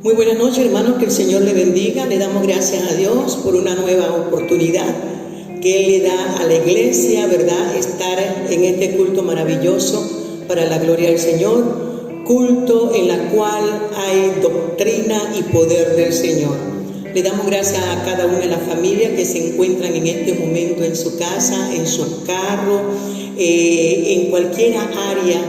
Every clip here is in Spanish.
Muy buenas noches, hermanos, que el Señor le bendiga. Le damos gracias a Dios por una nueva oportunidad que Él le da a la iglesia, ¿verdad? Estar en este culto maravilloso para la gloria del Señor, culto en la cual hay doctrina y poder del Señor. Le damos gracias a cada una de las familias que se encuentran en este momento en su casa, en su carro, en cualquier área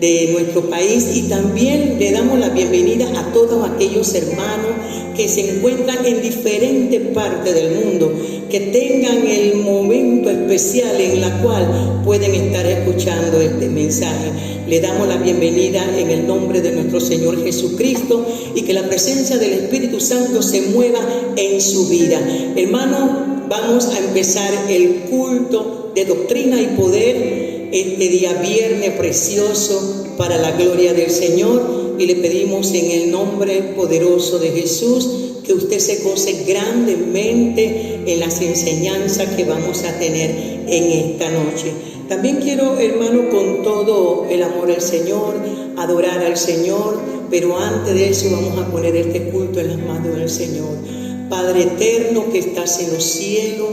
de nuestro país, y también le damos la bienvenida a todos aquellos hermanos que se encuentran en diferentes partes del mundo, que tengan el momento especial en la cual pueden estar escuchando este mensaje. Le damos la bienvenida en el nombre de nuestro Señor Jesucristo, y que la presencia del Espíritu Santo se mueva en su vida. Hermano, vamos a empezar el culto de doctrina y poder este día viernes precioso para la gloria del Señor, y le pedimos en el nombre poderoso de Jesús que usted se goce grandemente en las enseñanzas que vamos a tener en esta noche. También quiero, hermano, con todo el amor al Señor, adorar al Señor, pero antes de eso vamos a poner este culto en las manos del Señor. Padre eterno que estás en los cielos,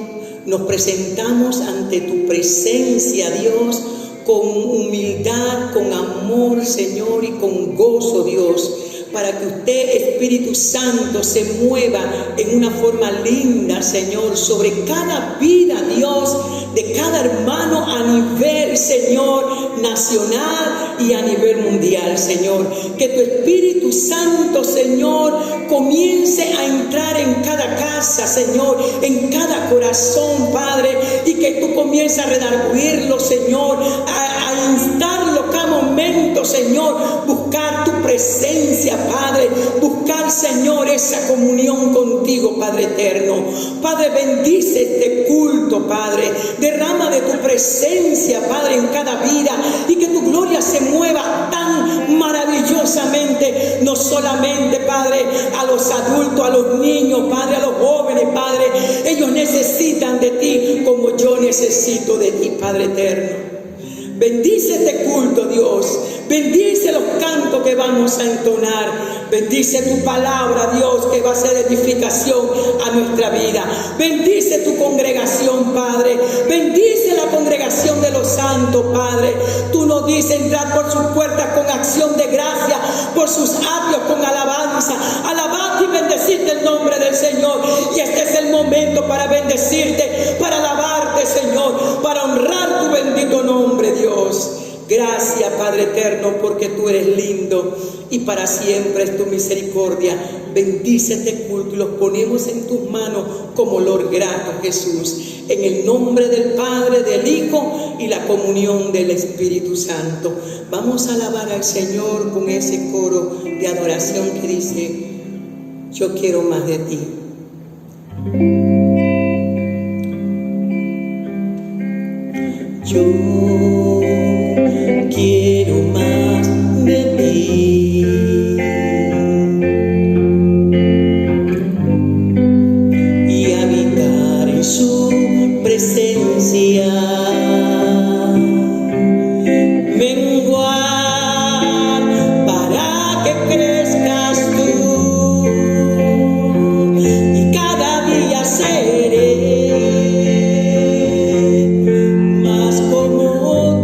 nos presentamos ante tu presencia, Dios, con humildad, con amor, Señor, y con gozo, Dios, para que usted, Espíritu Santo, se mueva en una forma linda, Señor, sobre cada vida, Dios, de cada hermano a nivel, Señor, nacional y a nivel mundial, Señor. Que tu Espíritu Santo, Señor, comience a entrar en cada casa, Señor, en cada corazón, Padre, y que tú comiences a redarguirlo, Señor, a instarlo cada momento, Señor, buscar tu presencia, Padre, buscar, Señor, esa comunión contigo, Padre eterno. Padre, bendice este culto, Padre, derrama de tu presencia, Padre, en cada vida, y que tu gloria se mueva tan maravillosamente, no solamente, Padre, a los adultos, a los niños, Padre, a los jóvenes, Padre. Ellos necesitan de ti como yo necesito de ti, Padre eterno. Bendice este culto, Dios. Bendice los cantos que vamos a entonar. Bendice tu palabra, Dios, que va a ser edificación a nuestra vida. Bendice tu congregación, Padre. Bendice la congregación de los santos, Padre. Tú nos dices entrar por sus puertas con acción de gracia, por sus atrios con alabanza. Alabad y bendecirte el nombre del Señor. Y este es el momento para bendecirte, para alabarte, Señor, para honrar tu bendito nombre, Dios. Gracias, Padre eterno, porque tú eres lindo y para siempre es tu misericordia. Bendice este culto y los ponemos en tus manos como olor grato, Jesús. En el nombre del Padre, del Hijo y la comunión del Espíritu Santo. Vamos a alabar al Señor con ese coro de adoración que dice: yo quiero más de ti. Yo quiero más de ti, y habitar en su presencia, menguar para que crezcas tú, y cada día seré más como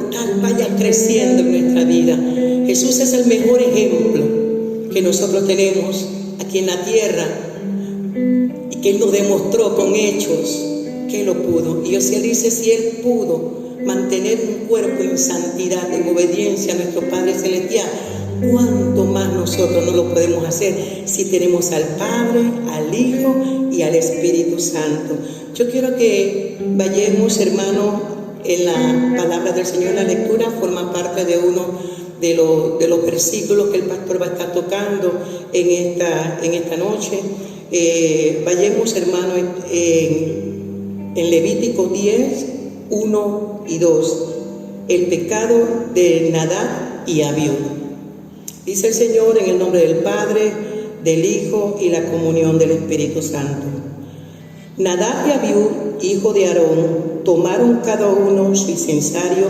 fructificar, vaya creciendo en nuestra vida. Jesús es el mejor ejemplo que nosotros tenemos aquí en la tierra y que Él nos demostró con hechos que Él lo pudo. Y Él dice, si Él pudo mantener un cuerpo en santidad, en obediencia a nuestro Padre Celestial, ¿cuánto más nosotros no lo podemos hacer si tenemos al Padre, al Hijo y al Espíritu Santo? Yo quiero que vayamos, hermano, en la palabra del Señor. La lectura forma parte de uno de los versículos que el pastor va a estar tocando en esta noche. Vayamos, hermano, en Levítico 10, 1 y 2. El pecado de Nadab y Abiú. Dice el Señor, en el nombre del Padre, del Hijo y la comunión del Espíritu Santo. Nadab y Abiú, hijo de Aarón, tomaron cada uno su incensario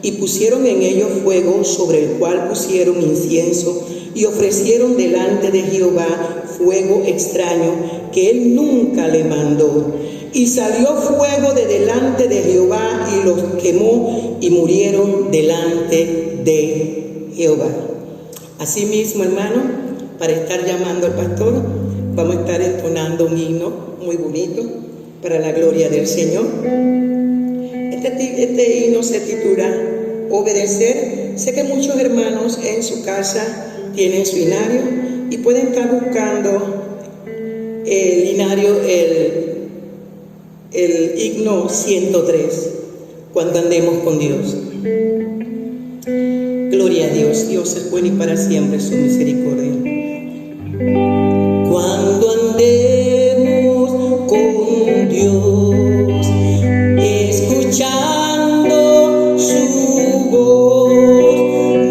y pusieron en ello fuego, sobre el cual pusieron incienso, y ofrecieron delante de Jehová fuego extraño que él nunca le mandó. Y salió fuego de delante de Jehová y los quemó, y murieron delante de Jehová. Asimismo, hermano, para estar llamando al pastor, vamos a estar entonando un himno muy bonito para la gloria del Señor. Este himno se titula Obedecer. Sé que muchos hermanos en su casa tienen su himnario y pueden estar buscando el himnario, el himno 103, cuando andemos con Dios. Gloria a Dios. Dios es bueno y para siempre su misericordia. Cuando andemos con Dios, escuchando su voz,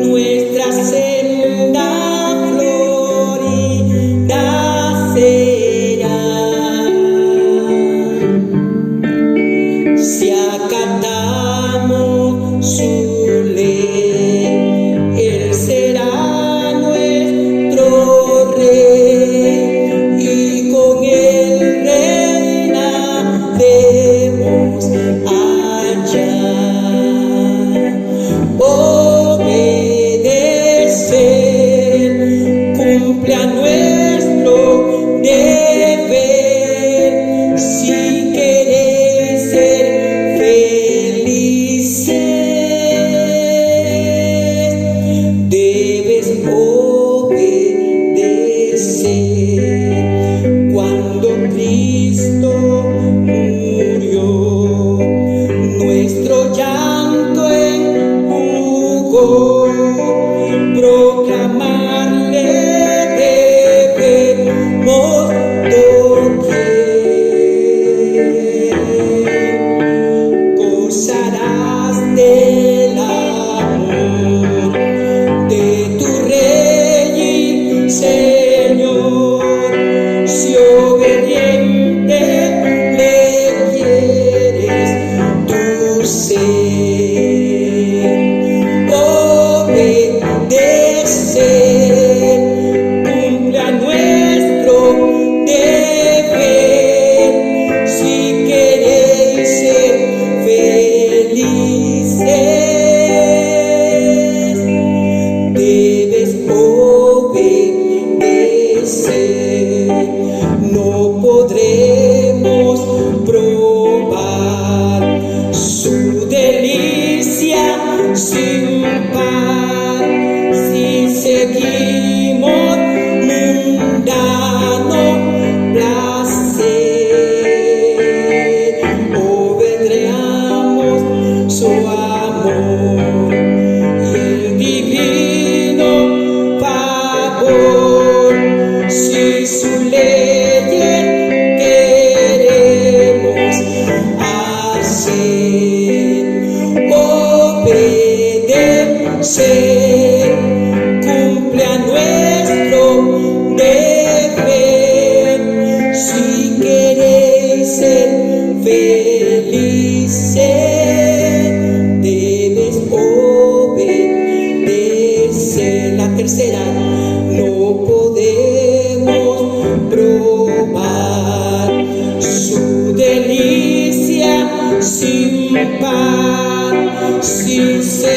nuestra senda florida será. Si acatamos su ley, Él será nuestro Rey, y con Él reinaremos allá. Obedecer cumple a nuestro deber, si queréis ser felices, debes obedecer. Cuando Cristo murió, nuestro llanto enjugó, proclamarle debemos doquier. Gozarás del amor de tu Rey y Señor, si obediente le quieres tú ser. Obedecer cumple a nuestro deber, si queréis ser felices, debes obedecer. No podremos probar su delicia sin par, si seguimos mundano placer. Obedreamos su amor y el divino favor, si su ley queremos hacer. Obedecer cumple a nuestro deber, si queréis ser felices, debes obedecer. La tercera, no podemos probar su delicia sin par, si se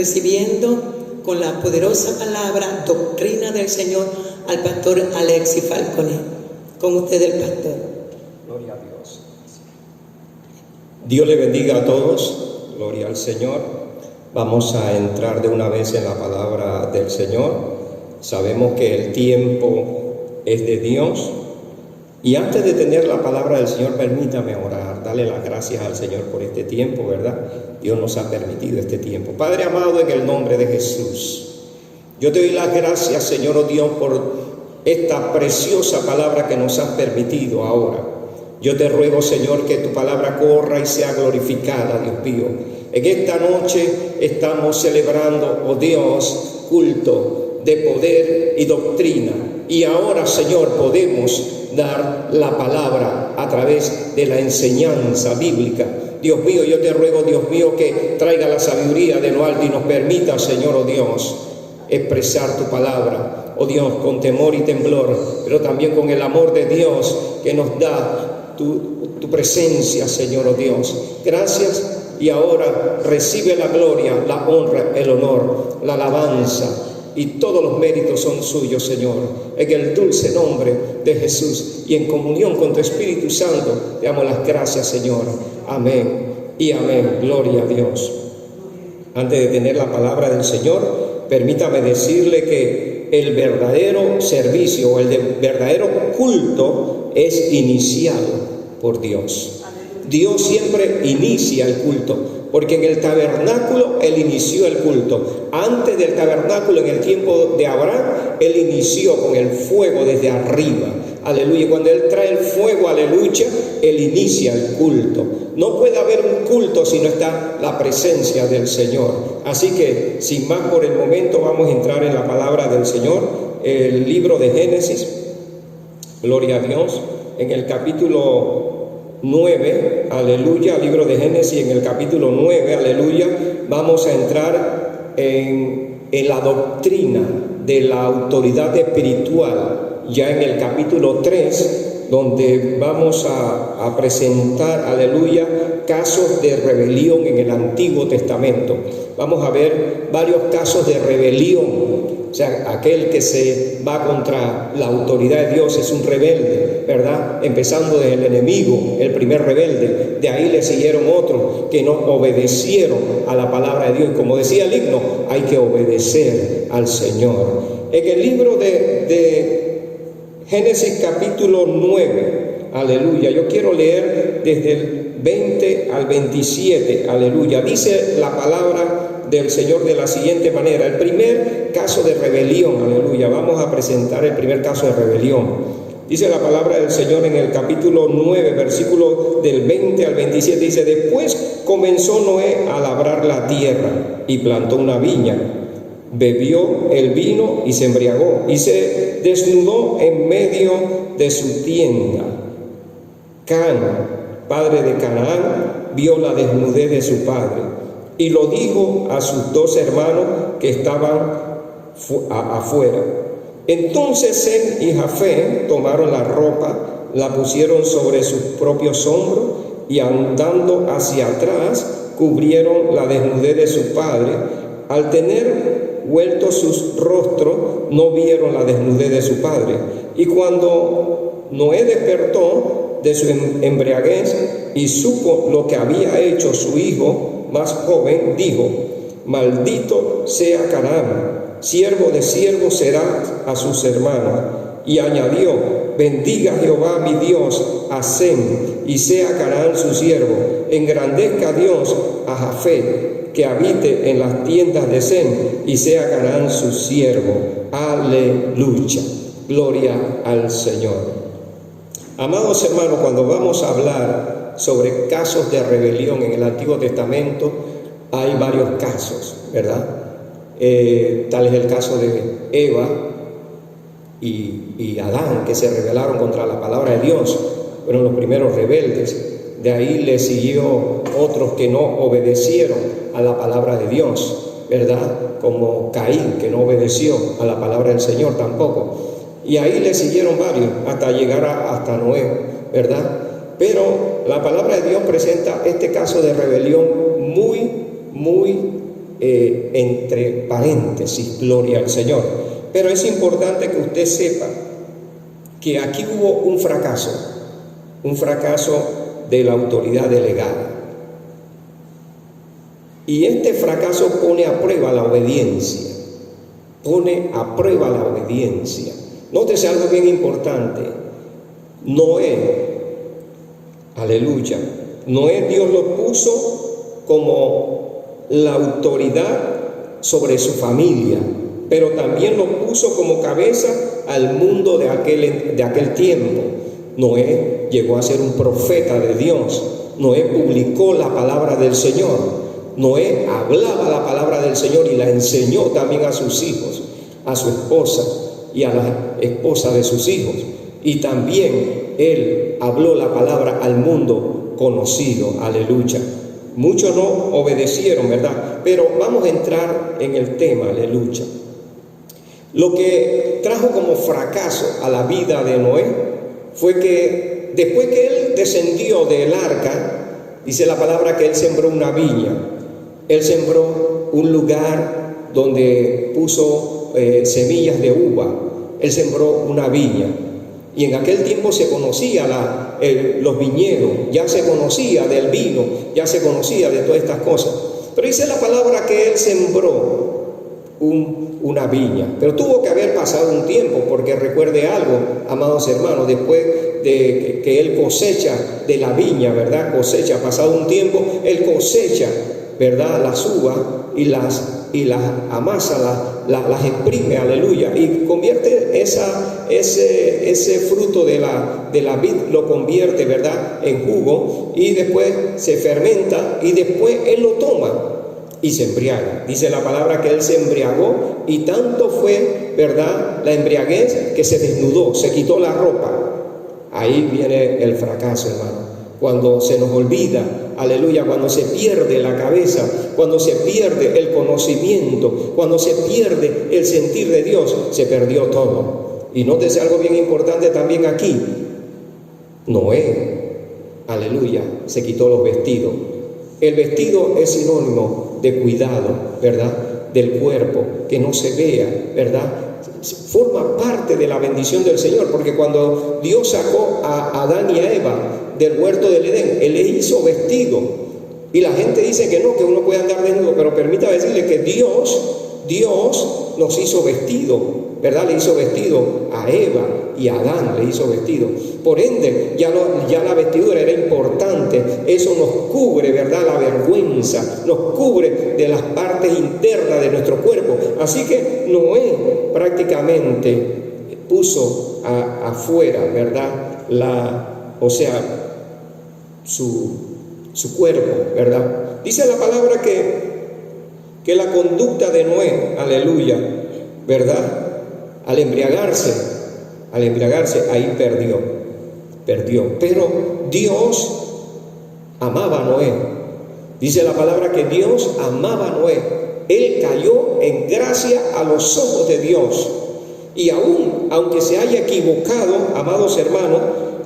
recibiendo con la poderosa palabra, doctrina del Señor, al pastor Alexis Falconet. Con usted el pastor. Gloria a Dios. Dios le bendiga a todos. Gloria al Señor. Vamos a entrar de una vez en la palabra del Señor. Sabemos que el tiempo es de Dios. Y antes de tener la palabra del Señor, permítame orar, darle las gracias al Señor por este tiempo, ¿verdad? Dios nos ha permitido este tiempo. Padre amado, en el nombre de Jesús, yo te doy las gracias, Señor, oh Dios, por esta preciosa palabra que nos has permitido ahora. Yo te ruego, Señor, que tu palabra corra y sea glorificada, Dios mío. En esta noche estamos celebrando, oh Dios, culto de poder y doctrina. Y ahora, Señor, podemos dar la palabra a través de la enseñanza bíblica. Dios mío, yo te ruego, Dios mío, que traiga la sabiduría de lo alto y nos permita, Señor, oh Dios, expresar tu palabra, oh Dios, con temor y temblor, pero también con el amor de Dios que nos da tu presencia, Señor, oh Dios. Gracias, y ahora recibe la gloria, la honra, el honor, la alabanza, y todos los méritos son suyos, Señor, en el dulce nombre de Jesús y en comunión con tu Espíritu Santo. Te damos las gracias, Señor. Amén y amén. Gloria a Dios. Antes de tener la palabra del Señor, permítame decirle que el verdadero servicio o el verdadero culto es iniciado por Dios. Dios siempre inicia el culto, porque en el tabernáculo Él inició el culto. Antes del tabernáculo, en el tiempo de Abraham, Él inició con el fuego desde arriba. Aleluya. Cuando Él trae el fuego, aleluya, Él inicia el culto. No puede haber un culto si no está la presencia del Señor. Así que, sin más por el momento, vamos a entrar en la palabra del Señor. El libro de Génesis, gloria a Dios, en el capítulo 9, aleluya, libro de Génesis, en el capítulo 9, aleluya, vamos a entrar en la doctrina de la autoridad espiritual, ya en el capítulo 3, donde vamos a presentar, aleluya, casos de rebelión en el Antiguo Testamento. Vamos a ver varios casos de rebelión. O sea, aquel que se va contra la autoridad de Dios es un rebelde, ¿verdad? Empezando desde el enemigo, el primer rebelde. De ahí le siguieron otros que no obedecieron a la palabra de Dios. Como decía el himno, hay que obedecer al Señor. En el libro de Génesis capítulo 9, aleluya, yo quiero leer desde el 20 al 27, aleluya. Dice la palabra del Señor de la siguiente manera. El primer caso de rebelión, aleluya, vamos a presentar el primer caso de rebelión. Dice la palabra del Señor en el capítulo 9, versículo del 20 al 27, dice: después comenzó Noé a labrar la tierra y plantó una viña, bebió el vino y se embriagó y se desnudó en medio de su tienda. Can, padre de Canaán, vio la desnudez de su padre y lo dijo a sus dos hermanos que estaban afuera. Entonces Sem y Jafé tomaron la ropa, la pusieron sobre sus propios hombros y andando hacia atrás cubrieron la desnudez de su padre. Al tener vueltos sus rostros no vieron la desnudez de su padre. Y cuando Noé despertó de su embriaguez y supo lo que había hecho su hijo más joven, dijo: maldito sea Canaán, siervo de siervo será a sus hermanos. Y añadió: bendiga Jehová mi Dios a Sem, y sea Canaán su siervo. Engrandezca Dios a Jafé, que habite en las tiendas de Sem, y sea Canaán su siervo. Aleluya. Gloria al Señor. Amados hermanos, cuando vamos a hablar sobre casos de rebelión en el Antiguo Testamento, hay varios casos, ¿verdad? Tal es el caso de Eva y Adán, que se rebelaron contra la palabra de Dios, fueron los primeros rebeldes. De ahí le siguió otros que no obedecieron a la palabra de Dios, ¿verdad? Como Caín, que no obedeció a la palabra del Señor tampoco. Y ahí le siguieron varios hasta llegar hasta Noé, ¿verdad? Pero la palabra de Dios presenta este caso de rebelión muy entre paréntesis, gloria al Señor. Pero es importante que usted sepa que aquí hubo un fracaso de la autoridad delegada. Y este fracaso pone a prueba la obediencia, Nótese algo bien importante. Noé, aleluya, Noé Dios lo puso como la autoridad sobre su familia, pero también lo puso como cabeza al mundo de aquel tiempo. Noé llegó a ser un profeta de Dios. Noé publicó la palabra del Señor. Noé hablaba la palabra del Señor y la enseñó también a sus hijos, a su esposa y a la esposa de sus hijos. Y también él habló la palabra al mundo conocido, aleluya. Muchos no obedecieron, ¿verdad? Pero vamos a entrar en el tema, aleluya. Lo que trajo como fracaso a la vida de Noé fue que después que él descendió del arca, dice la palabra que él sembró una viña. Él sembró un lugar donde puso semillas de uva. Él sembró una viña. Y en aquel tiempo se conocía los viñedos, ya se conocía del vino, ya se conocía de todas estas cosas. Pero dice la palabra que él sembró una viña. Pero tuvo que haber pasado un tiempo, porque recuerde algo, amados hermanos, después de que él cosecha de la viña, ¿verdad? Cosecha, pasado un tiempo, él cosecha, ¿verdad? Las uvas y las amasa, las exprime, aleluya, y convierte ese fruto de la vid, lo convierte, ¿verdad?, en jugo, y después se fermenta, y después él lo toma y se embriaga. Dice la palabra que él se embriagó, y tanto fue, ¿verdad?, la embriaguez, que se desnudó, se quitó la ropa. Ahí viene el fracaso, hermano. Cuando se nos olvida, aleluya, cuando se pierde la cabeza, cuando se pierde el conocimiento, cuando se pierde el sentir de Dios, se perdió todo. Y nótese algo bien importante también aquí. Noé, aleluya, se quitó los vestidos. El vestido es sinónimo de cuidado, ¿verdad?, del cuerpo, que no se vea, ¿verdad? Forma parte de la bendición del Señor, porque cuando Dios sacó a Adán y a Eva del huerto del Edén, Él le hizo vestido. Y la gente dice que no, que uno puede andar desnudo, pero permítame decirle que Dios nos hizo vestido, ¿verdad? Le hizo vestido a Eva y a Adán, le hizo vestido. Por ende, ya la vestidura era importante. Eso nos cubre, ¿verdad?, la vergüenza, nos cubre de las partes internas de nuestro cuerpo. Así que Noé prácticamente puso afuera, ¿verdad?, su cuerpo, ¿verdad? Dice la palabra que la conducta de Noé, aleluya, ¿verdad?, al embriagarse, ahí perdió. Pero Dios amaba a Noé. Dice la palabra que Dios amaba a Noé. Él cayó en gracia a los ojos de Dios. Y aunque se haya equivocado, amados hermanos,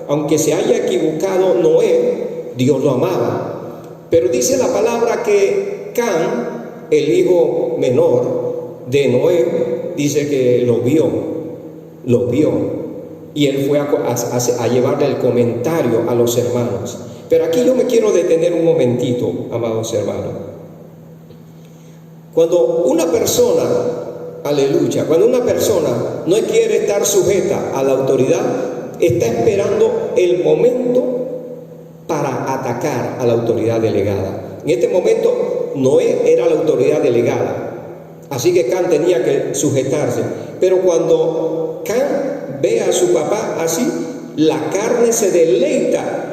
aunque se haya equivocado Noé, Dios lo amaba. Pero dice la palabra que Can, el hijo menor de Noé, dice que lo vio. Y él fue a llevarle el comentario a los hermanos. Pero aquí yo me quiero detener un momentito, amados hermanos. Cuando una persona, aleluya, cuando una persona no quiere estar sujeta a la autoridad, está esperando el momento para atacar a la autoridad delegada. En este momento, Noé era la autoridad delegada, así que Can tenía que sujetarse. Pero cuando Can ve a su papá así, la carne se deleita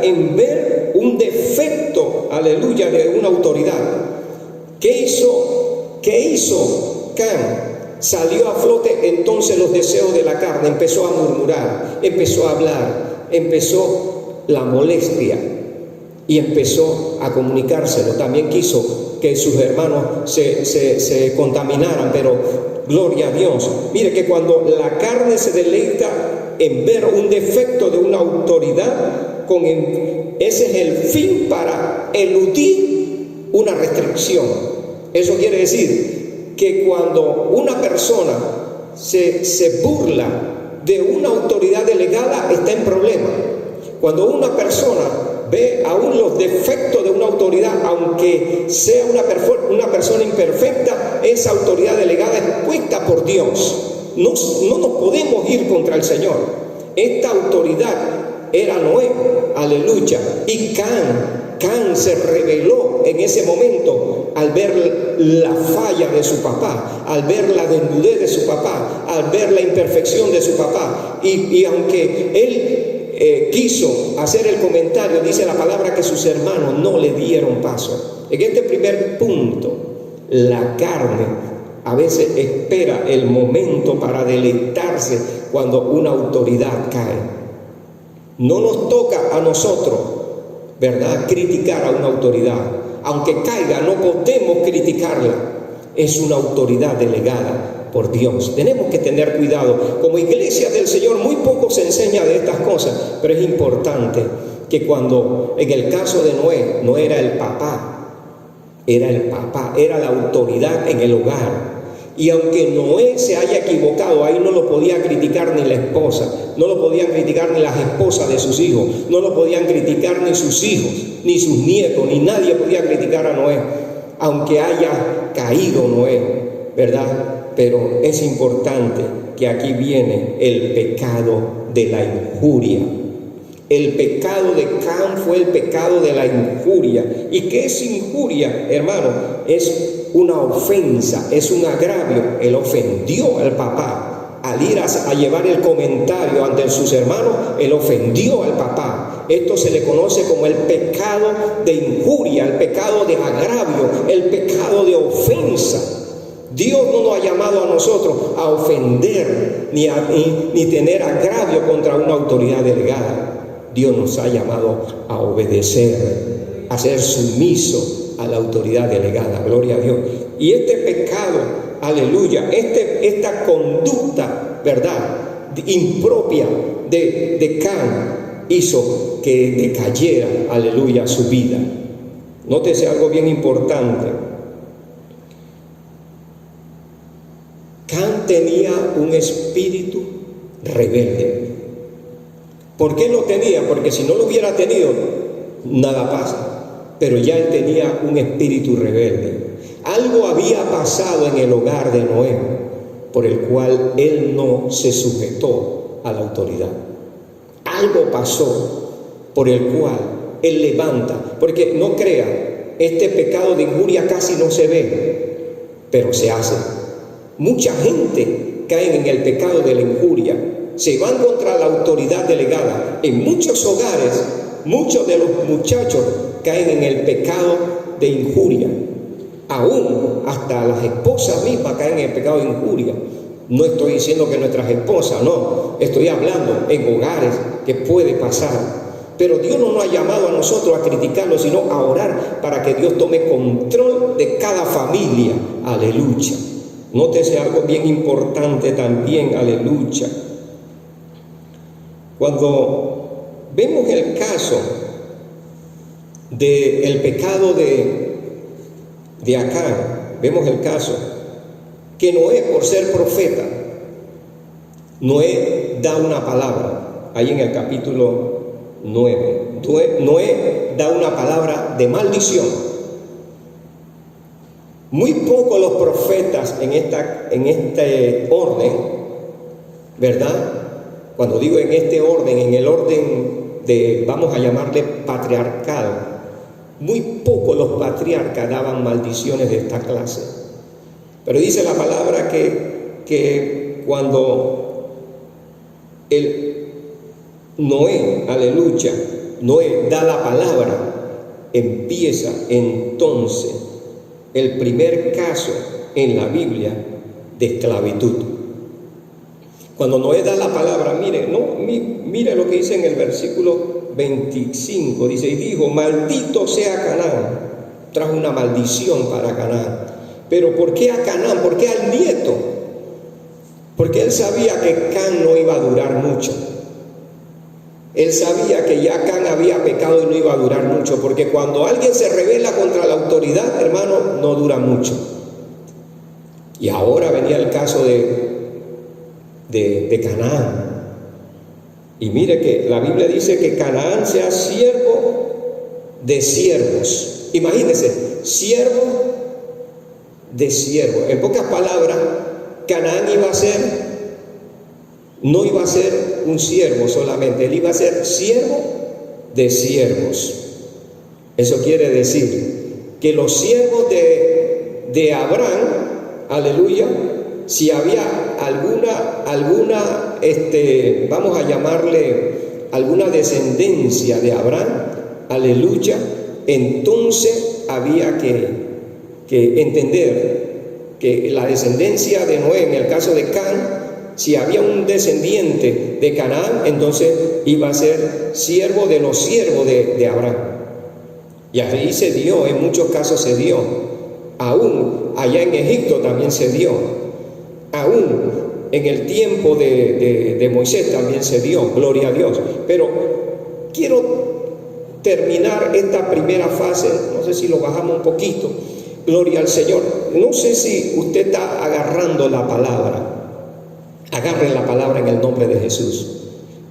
en ver un defecto, aleluya, de una autoridad. ¿Qué hizo Can? Salió a flote entonces los deseos de la carne, empezó a murmurar, empezó a hablar, empezó la molestia y empezó a comunicárselo. También quiso que sus hermanos se contaminaran, pero gloria a Dios. Mire que cuando la carne se deleita en ver un defecto de una autoridad, ese es el fin para eludir una restricción. Eso quiere decir que cuando una persona se burla de una autoridad delegada, está en problema. Cuando una persona ve aún los defectos de una autoridad, aunque sea una persona imperfecta, esa autoridad delegada es puesta por Dios. No nos podemos ir contra el Señor. Esta autoridad era Noé, aleluya, y Can se rebeló en ese momento al ver la falla de su papá, al ver la desnudez de su papá, al ver la imperfección de su papá, y aunque él quiso hacer el comentario, dice la palabra que sus hermanos no le dieron paso. En este primer punto, la carne a veces espera el momento para deleitarse cuando una autoridad cae. No nos toca a nosotros, ¿verdad?, criticar a una autoridad. Aunque caiga, no podemos criticarla. Es una autoridad delegada por Dios. Tenemos que tener cuidado. Como iglesia del Señor muy poco se enseña de estas cosas, pero es importante que cuando, en el caso de Noé, no era el papá, era la autoridad en el hogar. Y aunque Noé se haya equivocado, ahí no lo podía criticar ni la esposa, no lo podían criticar ni las esposas de sus hijos, no lo podían criticar ni sus hijos, ni sus nietos, ni nadie podía criticar a Noé, aunque haya caído Noé, ¿verdad? Pero es importante que aquí viene el pecado de la injuria. El pecado de Can fue el pecado de la injuria. ¿Y qué es injuria, hermano? Es una ofensa, es un agravio. Él ofendió al papá. Al ir a llevar el comentario ante sus hermanos, él ofendió al papá. Esto se le conoce como el pecado de injuria, el pecado de agravio, el pecado de ofensa. Dios no nos ha llamado a nosotros a ofender ni tener agravio contra una autoridad delegada. Dios nos ha llamado a obedecer, a ser sumiso a la autoridad delegada. Gloria a Dios. Y este pecado, aleluya, esta conducta, ¿verdad?, impropia de Can hizo que decayera, aleluya, su vida. Nótese algo bien importante. Can tenía un espíritu rebelde. ¿Por qué lo tenía? Porque si no lo hubiera tenido, nada pasa. Pero ya él tenía un espíritu rebelde. Algo había pasado en el hogar de Noé, por el cual él no se sujetó a la autoridad. Algo pasó por el cual él levanta, porque no crea, este pecado de injuria casi no se ve, pero se hace. Mucha gente cae en el pecado de la injuria, se van contra la autoridad delegada. En muchos hogares, muchos de los muchachos caen en el pecado de injuria. Aún hasta las esposas mismas caen en el pecado de injuria. No estoy diciendo que nuestras esposas, no, estoy hablando en hogares que puede pasar. Pero Dios no nos ha llamado a nosotros a criticarlo, sino a orar para que Dios tome control de cada familia. Aleluya. Nótese algo bien importante también, aleluya. Cuando vemos el caso del pecado de Acán, vemos el caso que Noé, por ser profeta, Noé da una palabra, ahí en el capítulo 9, Noé da una palabra de maldición. Muy pocos los profetas en este orden, ¿verdad? Cuando digo en este orden, en el orden de, vamos a llamarle patriarcado, muy pocos los patriarcas daban maldiciones de esta clase. Pero dice la palabra que cuando Noé, aleluya, Noé da la palabra, empieza entonces el primer caso en la Biblia de esclavitud. Cuando Noé da la palabra, mire lo que dice en el versículo 25, dice, y dijo, maldito sea Canaán. Trajo una maldición para Canaán. Pero ¿por qué a Canaán? ¿Por qué al nieto? Porque él sabía que Can no iba a durar mucho. Él sabía que ya Can había pecado y no iba a durar mucho, porque cuando alguien se rebela contra la autoridad, hermano, no dura mucho. Y ahora venía el caso de Canaán. Y mire que la Biblia dice que Canaán sea siervo de siervos. Imagínense, siervo de siervos. En pocas palabras, Canaán no iba a ser un siervo solamente, él iba a ser siervo de siervos. Eso quiere decir que los siervos de Abraham, aleluya, si había alguna vamos a llamarle alguna descendencia de Abraham, aleluya, entonces había que entender que la descendencia de Noé, en el caso de Can, si había un descendiente de Canaán, entonces iba a ser siervo de los siervos de Abraham. Y así se dio, en muchos casos se dio. Aún allá en Egipto también se dio. Aún en el tiempo de Moisés también se dio, gloria a Dios. Pero quiero terminar esta primera fase, no sé si lo bajamos un poquito, gloria al Señor. No sé si usted está agarrando la palabra. Agarren la palabra en el nombre de Jesús.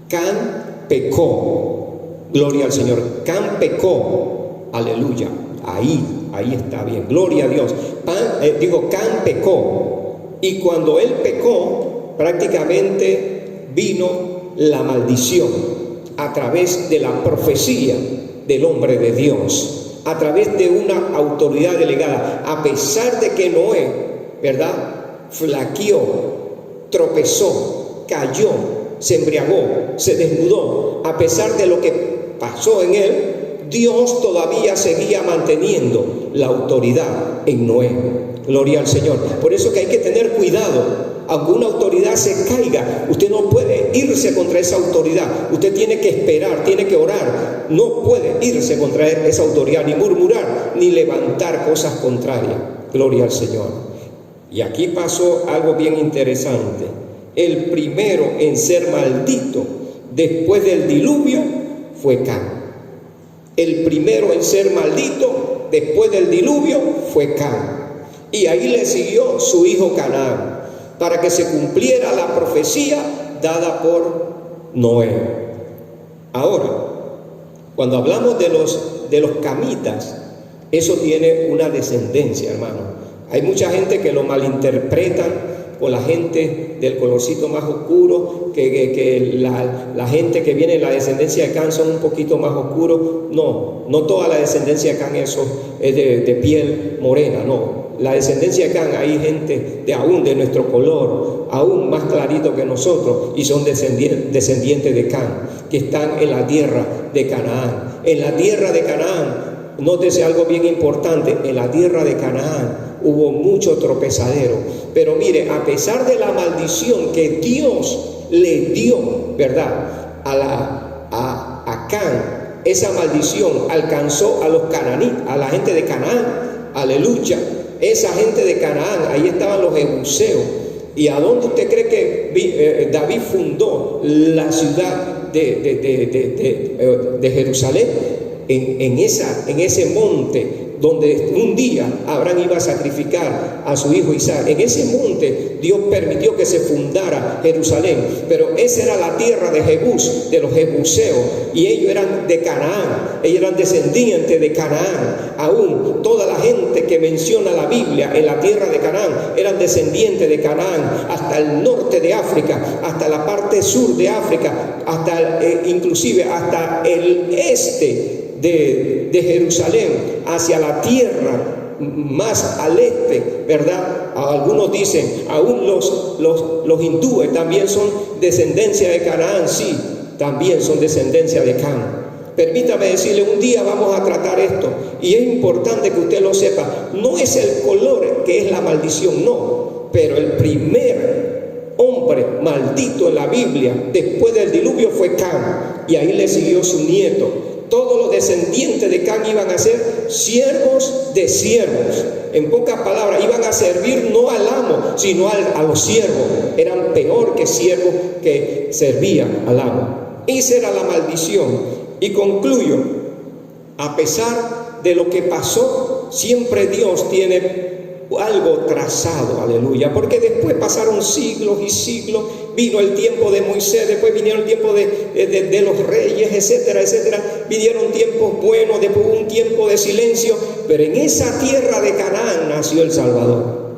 Can pecó, gloria al Señor. Can pecó, aleluya. Ahí está bien, gloria a Dios. Can pecó. Y cuando él pecó, prácticamente vino la maldición a través de la profecía del hombre de Dios, a través de una autoridad delegada. A pesar de que Noé, ¿verdad?, flaqueó, tropezó, cayó, se embriagó, se desnudó, a pesar de lo que pasó en él, Dios todavía seguía manteniendo la autoridad en Noé. Gloria al Señor. Por eso que hay que tener cuidado. Aunque una autoridad se caiga, usted no puede irse contra esa autoridad. Usted tiene que esperar, tiene que orar. No puede irse contra esa autoridad, ni murmurar, ni levantar cosas contrarias. Gloria al Señor. Y aquí pasó algo bien interesante. El primero en ser maldito después del diluvio fue Can. El primero en ser maldito después del diluvio fue Can. Y ahí le siguió su hijo Canaán, para que se cumpliera la profecía dada por Noé. Ahora, cuando hablamos de los camitas, eso tiene una descendencia, hermano. Hay mucha gente que lo malinterpretan con la gente del colorcito más oscuro, que la gente que viene de la descendencia de Can son un poquito más oscuros. No toda la descendencia de Can es de piel morena, no. La descendencia de Can, hay gente aún de nuestro color, aún más clarito que nosotros, y son descendientes de Can, que están en la tierra de Canaán. En la tierra de Canaán, nótese algo bien importante, en la tierra de Canaán hubo mucho tropezadero. Pero mire, a pesar de la maldición que Dios le dio, ¿verdad?, a Can, esa maldición alcanzó a los cananíes, a la gente de Canaán, aleluya. Esa gente de Canaán, ahí estaban los jebuseos. ¿Y a dónde usted cree que David fundó la ciudad de Jerusalén? En ese monte donde un día Abraham iba a sacrificar a su hijo Isaac. En ese monte Dios permitió que se fundara Jerusalén, pero esa era la tierra de Jebús, de los jebuseos, y ellos eran de Canaán, ellos eran descendientes de Canaán. Aún toda la gente que menciona la Biblia en la tierra de Canaán eran descendientes de Canaán, hasta el norte de África, hasta la parte sur de África, hasta inclusive hasta el este de Jerusalén, hacia la tierra más al este, ¿verdad? Algunos dicen, aún los hindúes también son descendencia de Canaán. Sí, también son descendencia de Can. Permítame decirle, un día vamos a tratar esto, y es importante que usted lo sepa. No es el color que es la maldición, no, pero el primer hombre maldito en la Biblia después del diluvio fue Can, y ahí le siguió su nieto. Todos los descendientes de Can iban a ser siervos de siervos. En pocas palabras, iban a servir no al amo, sino a los siervos. Eran peor que siervos que servían al amo. Esa era la maldición. Y concluyo, a pesar de lo que pasó, siempre Dios tiene algo trazado, aleluya, porque después pasaron siglos y siglos, vino el tiempo de Moisés, después vinieron el tiempo de los reyes, etcétera, etcétera, vinieron tiempos buenos, después un tiempo de silencio, pero en esa tierra de Canaán nació el Salvador.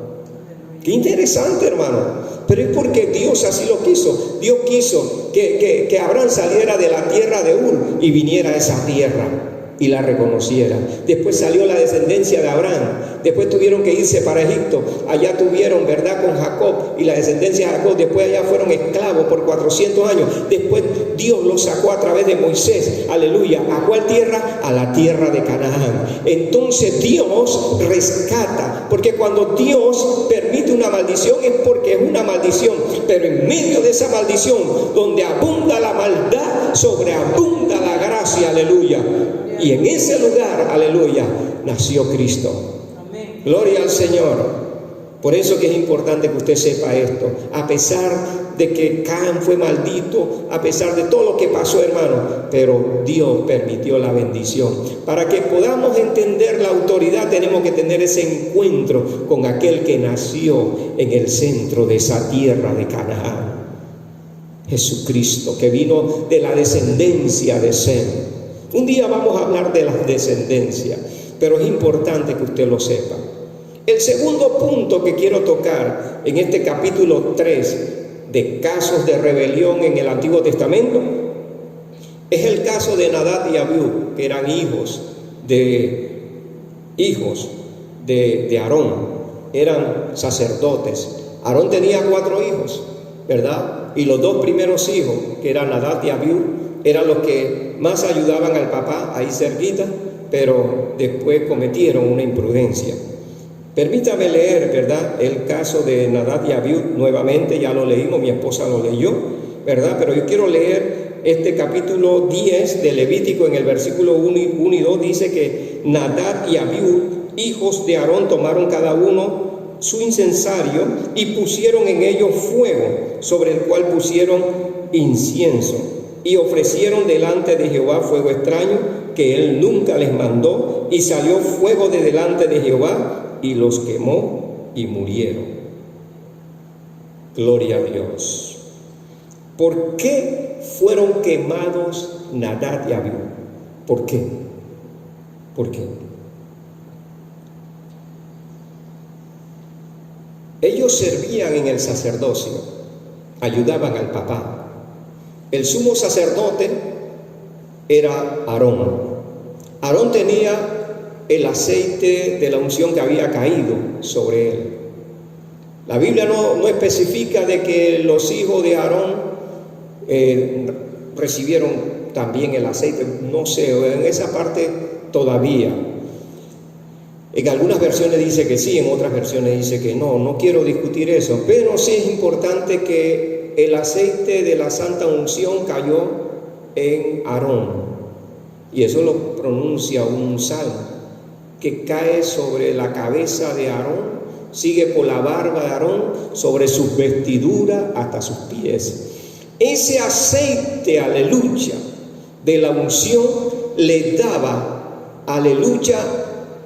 Qué interesante, hermano, pero es porque Dios así lo quiso. Dios quiso que Abraham saliera de la tierra de Ur y viniera a esa tierra y la reconociera. Después salió la descendencia de Abraham. Después tuvieron que irse para Egipto. Allá tuvieron, ¿verdad?, con Jacob y la descendencia de Jacob. Después allá fueron esclavos por 400 años. Después Dios los sacó a través de Moisés. Aleluya. ¿A cuál tierra? A la tierra de Canaán. Entonces Dios rescata. Porque cuando Dios permite una maldición es porque es una maldición. Pero en medio de esa maldición, donde abunda la maldad, sobreabunda la gracia. Aleluya. Y en ese lugar, aleluya, nació Cristo. Amén. Gloria al Señor. Por eso que es importante que usted sepa esto. A pesar de que Caín fue maldito, a pesar de todo lo que pasó, hermano, pero Dios permitió la bendición. Para que podamos entender la autoridad, tenemos que tener ese encuentro con aquel que nació en el centro de esa tierra de Canaán. Jesucristo, que vino de la descendencia de Sem. Un día vamos a hablar de la descendencia, pero es importante que usted lo sepa. El segundo punto que quiero tocar en este capítulo 3 de casos de rebelión en el Antiguo Testamento es el caso de Nadab y Abiú, que eran hijos de Aarón, eran sacerdotes. Aarón tenía 4 hijos, ¿verdad? Y los 2 primeros hijos, que eran Nadab y Abiú, eran los que más ayudaban al papá ahí cerquita, pero después cometieron una imprudencia. Permítame leer, ¿verdad?, el caso de Nadab y Abiú nuevamente. Ya lo leímos, mi esposa lo leyó, ¿verdad? Pero yo quiero leer este capítulo 10 de Levítico. En el versículo 1 y 2 dice que Nadab y Abiú, hijos de Aarón, tomaron cada uno su incensario y pusieron en ello fuego, sobre el cual pusieron incienso, y ofrecieron delante de Jehová fuego extraño que él nunca les mandó, y salió fuego de delante de Jehová y los quemó y murieron. Gloria a Dios. ¿Por qué fueron quemados Nadab y Abiú? ¿Por qué? ¿Por qué? Ellos servían en el sacerdocio, ayudaban al papá. El sumo sacerdote era Aarón. Aarón tenía el aceite de la unción que había caído sobre él. La Biblia no especifica de que los hijos de Aarón recibieron también el aceite. No sé, en esa parte todavía. En algunas versiones dice que sí, en otras versiones dice que no. No quiero discutir eso, pero sí es importante que el aceite de la santa unción cayó en Aarón, y eso lo pronuncia un salmo, que cae sobre la cabeza de Aarón, sigue por la barba de Aarón, sobre sus vestiduras hasta sus pies. Ese aceite, aleluya, de la unción le daba, aleluya,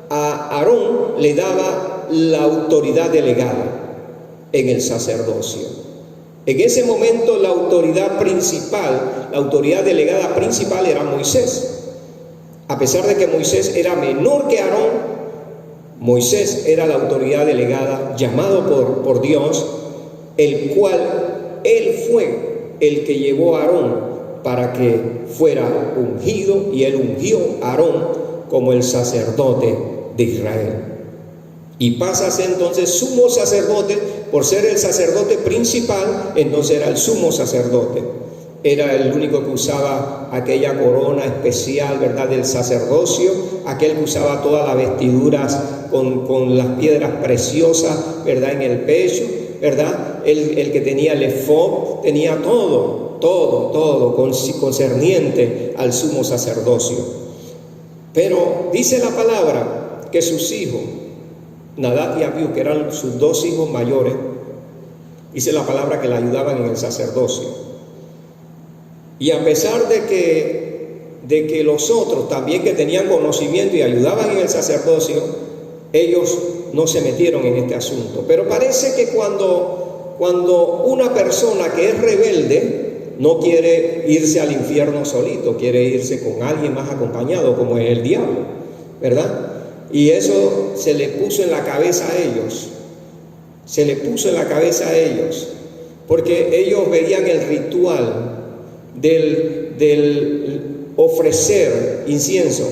a Aarón le daba la autoridad delegada en el sacerdocio. En ese momento la autoridad principal, la autoridad delegada principal era Moisés. A pesar de que Moisés era menor que Aarón, Moisés era la autoridad delegada, llamado por Dios, el cual él fue el que llevó a Aarón para que fuera ungido, y él ungió a Aarón como el sacerdote de Israel. Y pasa a ser entonces sumo sacerdote. Por ser el sacerdote principal, entonces era el sumo sacerdote. Era el único que usaba aquella corona especial, ¿verdad?, del sacerdocio, aquel que usaba todas las vestiduras con las piedras preciosas, ¿verdad?, en el pecho, ¿verdad? El que tenía el efod, tenía todo concerniente al sumo sacerdocio. Pero dice la palabra que sus hijos, Nadab y Abiú, que eran sus 2 hijos mayores, dice la palabra que le ayudaban en el sacerdocio. Y a pesar de que los otros también que tenían conocimiento y ayudaban en el sacerdocio, ellos no se metieron en este asunto. Pero parece que cuando una persona que es rebelde no quiere irse al infierno solito, quiere irse con alguien más acompañado, como es el diablo, ¿verdad? Y eso se le puso en la cabeza a ellos. Se le puso en la cabeza a ellos, porque ellos veían el ritual del ofrecer incienso.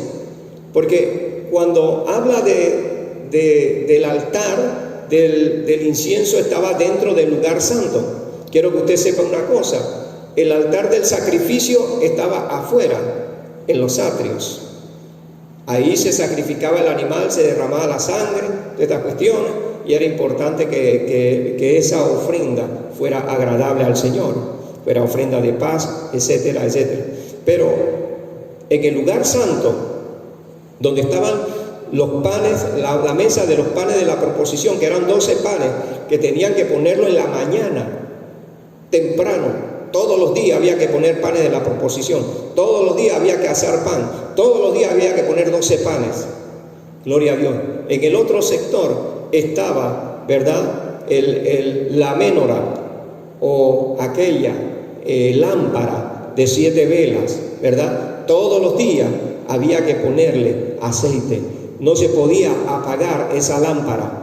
Porque cuando habla del altar, del incienso estaba dentro del lugar santo. Quiero que usted sepa una cosa: el altar del sacrificio estaba afuera, en los atrios. Ahí se sacrificaba el animal, se derramaba la sangre, de estas cuestiones, y era importante que esa ofrenda fuera agradable al Señor, fuera ofrenda de paz, etcétera, etcétera. Pero en el lugar santo, donde estaban los panes, la mesa de los panes de la proposición, que eran 12 panes, que tenían que ponerlo en la mañana, temprano. Todos los días había que poner panes de la proposición, todos los días había que asar pan, todos los días había que poner 12 panes. Gloria a Dios. En el otro sector estaba, ¿verdad?, la ménora, o aquella lámpara de 7 velas, ¿verdad? Todos los días había que ponerle aceite. No se podía apagar esa lámpara.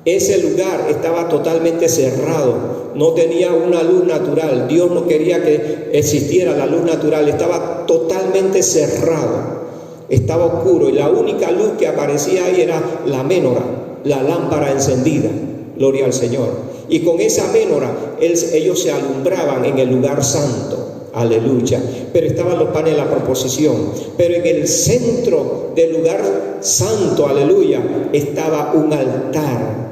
Ese lugar estaba totalmente cerrado, no tenía una luz natural. Dios no quería que existiera la luz natural, estaba totalmente cerrado, estaba oscuro, y la única luz que aparecía ahí era la ménora, la lámpara encendida. Gloria al Señor. Y con esa ménora ellos se alumbraban en el lugar santo. Aleluya. Pero estaban los panes de la proposición. Pero en el centro del lugar santo, aleluya, estaba un altar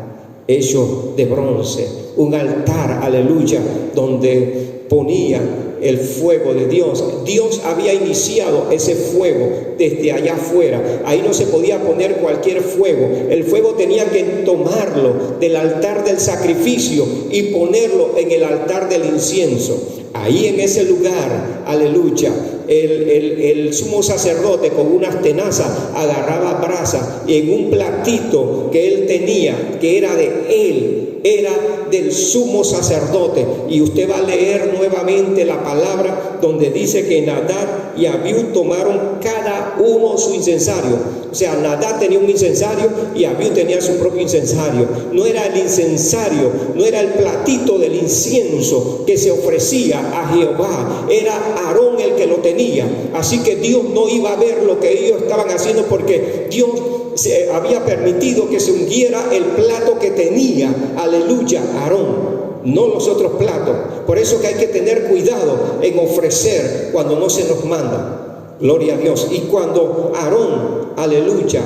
hecho de bronce, un altar, aleluya, donde ponían el fuego de Dios. Dios había iniciado ese fuego desde allá afuera. Ahí no se podía poner cualquier fuego. El fuego tenía que tomarlo del altar del sacrificio y ponerlo en el altar del incienso. Ahí en ese lugar, aleluya, el sumo sacerdote con unas tenazas agarraba brasa, y en un platito que él tenía, que era de él, era del sumo sacerdote. Y usted va a leer nuevamente la palabra donde dice que Nadab y Abiú tomaron cada uno su incensario. O sea, Nadab tenía un incensario y Abiú tenía su propio incensario. No era el incensario, no era el platito del incienso que se ofrecía a Jehová, era Aarón el que lo tenía. Así que Dios no iba a ver lo que ellos estaban haciendo, porque Dios se había permitido que se ungiera el plato que tenía, aleluya, Aarón, no los otros platos. Por eso que hay que tener cuidado en ofrecer cuando no se nos manda. Gloria a Dios. Y cuando Aarón, aleluya,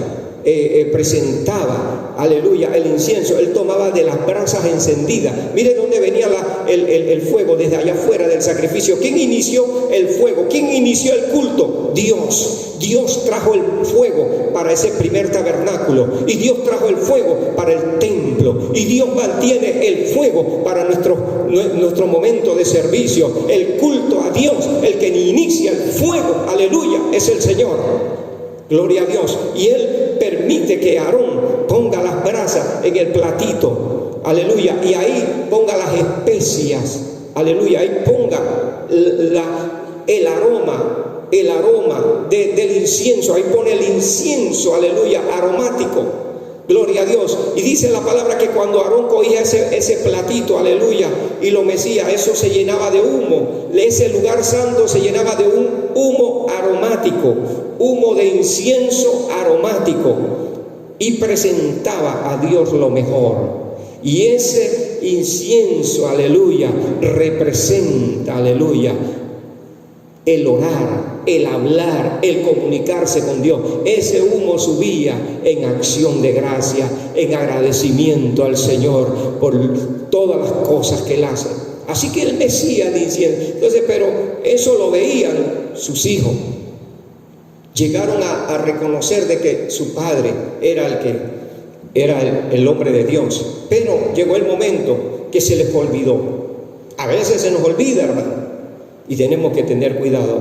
presentaba, aleluya, el incienso, él tomaba de las brasas encendidas. Mire dónde venía el fuego, desde allá afuera del sacrificio. ¿Quién inició el fuego? ¿Quién inició el culto? Dios. Dios trajo el fuego para ese primer tabernáculo, y Dios trajo el fuego para el templo, y Dios mantiene el fuego para nuestro momento de servicio. El culto a Dios, el que inicia el fuego, aleluya, es el Señor. Gloria a Dios. Y Él permite que Aarón ponga las brasas en el platito, aleluya, y ahí ponga las especias, aleluya, ahí ponga el aroma del incienso, ahí pone el incienso, aleluya, aromático. Gloria a Dios. Y dice la palabra que cuando Aarón cogía ese platito, aleluya, y lo mecía, eso se llenaba de humo. Ese lugar santo se llenaba de un humo aromático, humo de incienso aromático, y presentaba a Dios lo mejor. Y ese incienso, aleluya, representa, aleluya, el orar, el hablar, el comunicarse con Dios. Ese humo subía en acción de gracia, en agradecimiento al Señor por todas las cosas que Él hace. Así que Él mecía de incienso. Entonces, pero eso lo veían sus hijos. Llegaron a reconocer de que su padre era el hombre de Dios. Pero llegó el momento que se les olvidó. A veces se nos olvida, hermano. y tenemos que tener cuidado.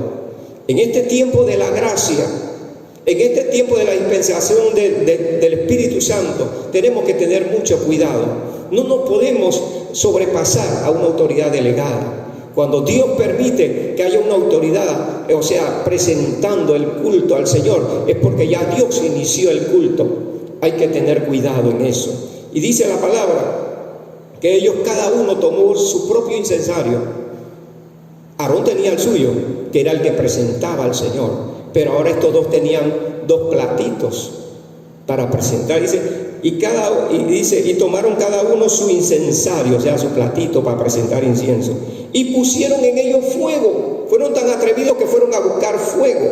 En este tiempo de la gracia, en este tiempo de la dispensación del Espíritu Santo, tenemos que tener mucho cuidado. No nos podemos sobrepasar a una autoridad delegada. Cuando Dios permite que haya una autoridad, o sea, presentando el culto al Señor, es porque ya Dios inició el culto. Hay que tener cuidado en eso. Y dice la palabra que ellos, cada uno tomó su propio incensario. Aarón tenía el suyo, que era el que presentaba al Señor, pero ahora estos dos tenían dos platitos para presentar. Y tomaron cada uno su incensario, o sea, su platito para presentar incienso, y pusieron en ellos fuego. Fueron tan atrevidos que fueron a buscar fuego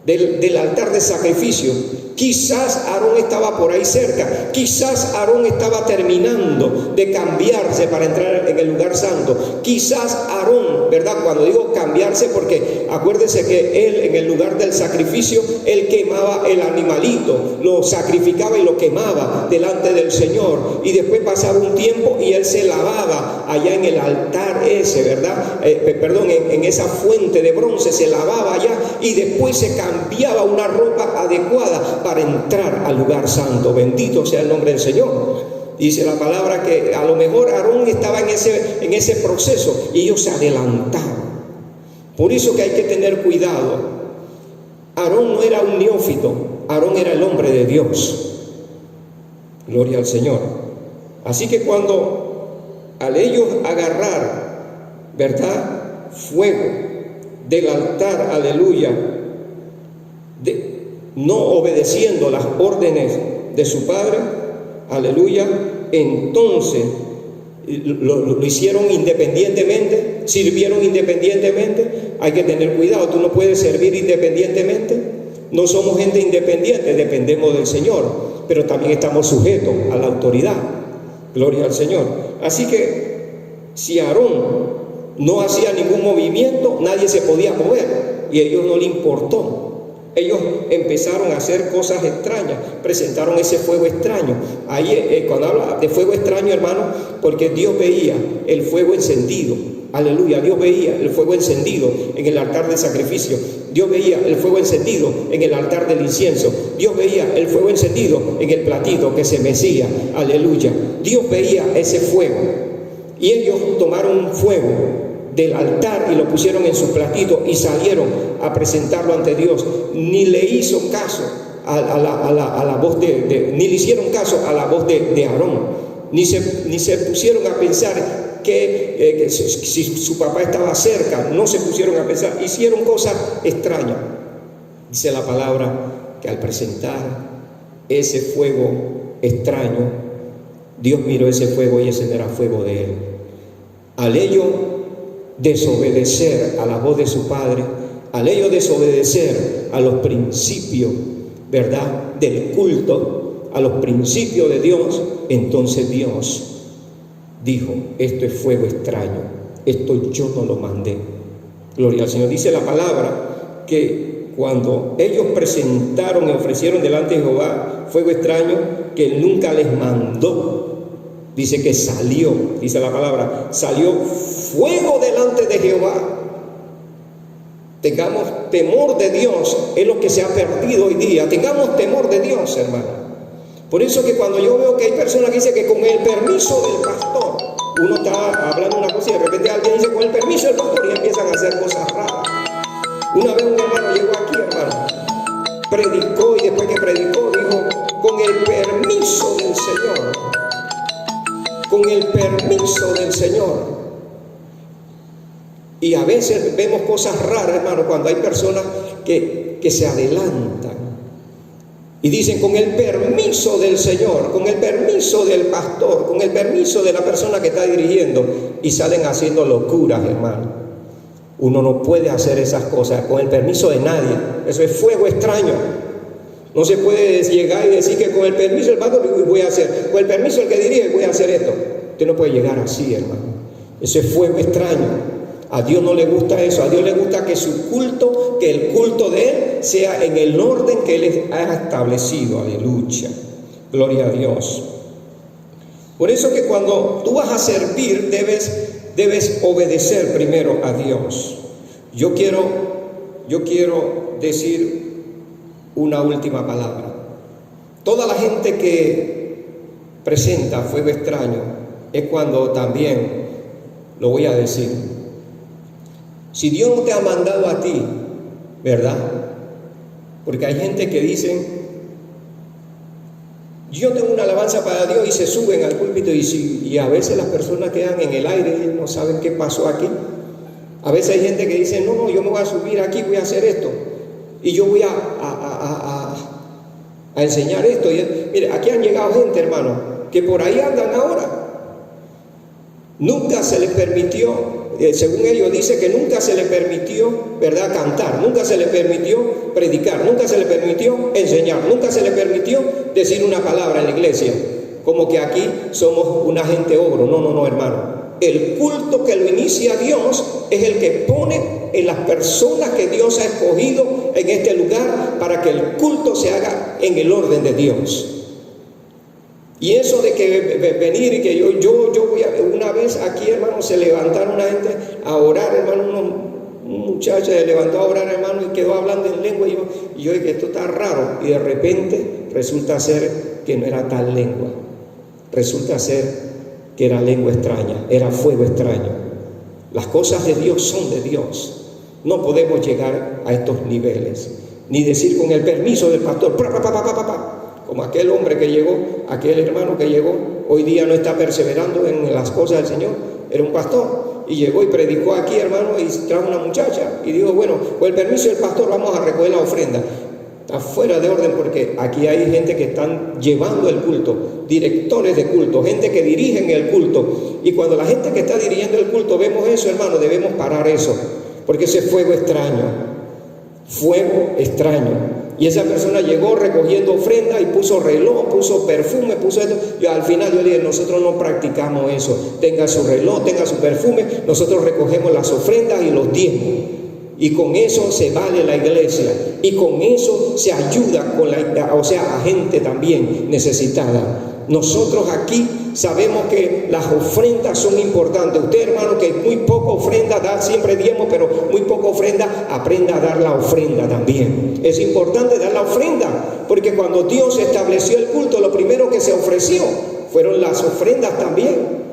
del altar de sacrificio. Quizás Aarón estaba por ahí cerca, quizás Aarón estaba terminando de cambiarse para entrar en el lugar santo. Quizás Aarón, ¿verdad? Cuando digo cambiarse, porque acuérdense que él, en el lugar del sacrificio, él quemaba el animalito, lo sacrificaba y lo quemaba delante del Señor, y después pasaba un tiempo y él se lavaba allá en el altar ese, ¿verdad? En esa fuente de bronce se lavaba allá, y después se cambiaba una ropa adecuada para entrar al lugar santo. Bendito sea el nombre del Señor. Dice la palabra que a lo mejor Aarón estaba en ese proceso y ellos se adelantaron. Por eso que hay que tener cuidado. Aarón no era un neófito, Aarón era el hombre de Dios. Gloria al Señor. Así que al ellos agarrar, ¿verdad?, fuego del altar, aleluya, no obedeciendo las órdenes de su padre, aleluya, entonces lo hicieron independientemente, sirvieron independientemente. Hay que tener cuidado, tú no puedes servir independientemente. No somos gente independiente, dependemos del Señor, pero también estamos sujetos a la autoridad. Gloria al Señor. Así que si Aarón no hacía ningún movimiento, nadie se podía mover, y a ellos no le importó. Ellos empezaron a hacer cosas extrañas, presentaron ese fuego extraño. Ahí, cuando habla de fuego extraño, hermano, porque Dios veía el fuego encendido. Aleluya, Dios veía el fuego encendido en el altar de sacrificio. Dios veía el fuego encendido en el altar del incienso. Dios veía el fuego encendido en el platito que se mecía. Aleluya. Dios veía ese fuego. Y ellos tomaron un fuego del altar y lo pusieron en su platito y salieron a presentarlo ante Dios. Ni le hizo caso a la voz ni le hicieron caso a la voz de Aarón, ni se pusieron a pensar que si su papá estaba cerca. No se pusieron a pensar, hicieron cosas extrañas. Dice la palabra que al presentar ese fuego extraño, Dios miró ese fuego y ese no era fuego de él. Al ello desobedecer a la voz de su padre, al ello desobedecer a los principios, ¿verdad?, del culto, a los principios de Dios, entonces Dios dijo: esto es fuego extraño, esto yo no lo mandé. Gloria al Señor. Dice la palabra que cuando ellos presentaron y ofrecieron delante de Jehová fuego extraño que él nunca les mandó, dice que salió, dice la palabra, salió fuego delante de Jehová. Tengamos temor de Dios, es lo que se ha perdido hoy día. Tengamos temor de Dios, hermano. Por eso que cuando yo veo que hay personas que dicen que con el permiso del pastor, uno está hablando una cosa y de repente alguien dice con el permiso del pastor, y empiezan a hacer cosas raras. Una vez un hermano llegó aquí, hermano, predicó, y después que predicó dijo: con el permiso del Señor, con el permiso del Señor. Y a veces vemos cosas raras, hermano, cuando hay personas que se adelantan y dicen: con el permiso del Señor, con el permiso del pastor, con el permiso de la persona que está dirigiendo, y salen haciendo locuras, hermano. Uno no puede hacer esas cosas con el permiso de nadie. Eso es fuego extraño. No se puede llegar y decir que con el permiso del pastor voy a hacer, con el permiso del que dirige voy a hacer esto. Usted no puede llegar así, hermano. Eso es fuego extraño. A Dios no le gusta eso. A Dios le gusta que su culto, que el culto de Él sea en el orden que Él ha establecido. Aleluya. Gloria a Dios. Por eso que cuando tú vas a servir debes debes obedecer primero a Dios. Yo quiero decir una última palabra. Toda la gente que presenta fuego extraño es cuando también, lo voy a decir, si Dios no te ha mandado a ti, ¿verdad? Porque hay gente que dice, yo tengo una alabanza para Dios, y se suben al púlpito y a veces las personas quedan en el aire y no saben qué pasó aquí. A veces hay gente que dice, no, yo me voy a subir aquí, voy a hacer esto y yo voy a enseñar esto. Y, mire, aquí han llegado gente, hermano, que por ahí andan ahora. Nunca se les permitió, según ellos dice que nunca se les permitió, ¿verdad?, cantar, nunca se les permitió predicar, nunca se les permitió enseñar, nunca se les permitió decir una palabra en la iglesia, como que aquí somos una gente ogro. No, hermano. El culto que lo inicia Dios es el que pone en las personas que Dios ha escogido en este lugar para que el culto se haga en el orden de Dios. Y eso de que venir y que yo voy a... Una vez aquí, hermano, se levantaron una gente a orar, hermano, un muchacho se levantó a orar, hermano, y quedó hablando en lengua, y yo dije que esto está raro, y de repente resulta ser que no era tal lengua, resulta ser que era lengua extraña, era fuego extraño. Las cosas de Dios son de Dios. No podemos llegar a estos niveles, ni decir con el permiso del pastor, como aquel hombre que llegó, aquel hermano que llegó, hoy día no está perseverando en las cosas del Señor, era un pastor, y llegó y predicó aquí, hermano, y trajo una muchacha, y dijo, bueno, con el permiso del pastor vamos a recoger la ofrenda. Está fuera de orden, porque aquí hay gente que están llevando el culto, directores de culto, gente que dirigen el culto, y cuando la gente que está dirigiendo el culto vemos eso, hermano, debemos parar eso, porque ese fuego extraño, y esa persona llegó recogiendo ofrenda y puso reloj, puso perfume, puso esto. Yo al final yo le dije, nosotros no practicamos eso, tenga su reloj, tenga su perfume, nosotros recogemos las ofrendas y los diezmos, y con eso se vale la iglesia, y con eso se ayuda a gente también necesitada. Nosotros aquí sabemos que las ofrendas son importantes. Usted, hermano, que muy poca ofrenda da, siempre diezmo, pero muy poca ofrenda, aprenda a dar la ofrenda también. Es importante dar la ofrenda, porque cuando Dios estableció el culto, lo primero que se ofreció fueron las ofrendas también.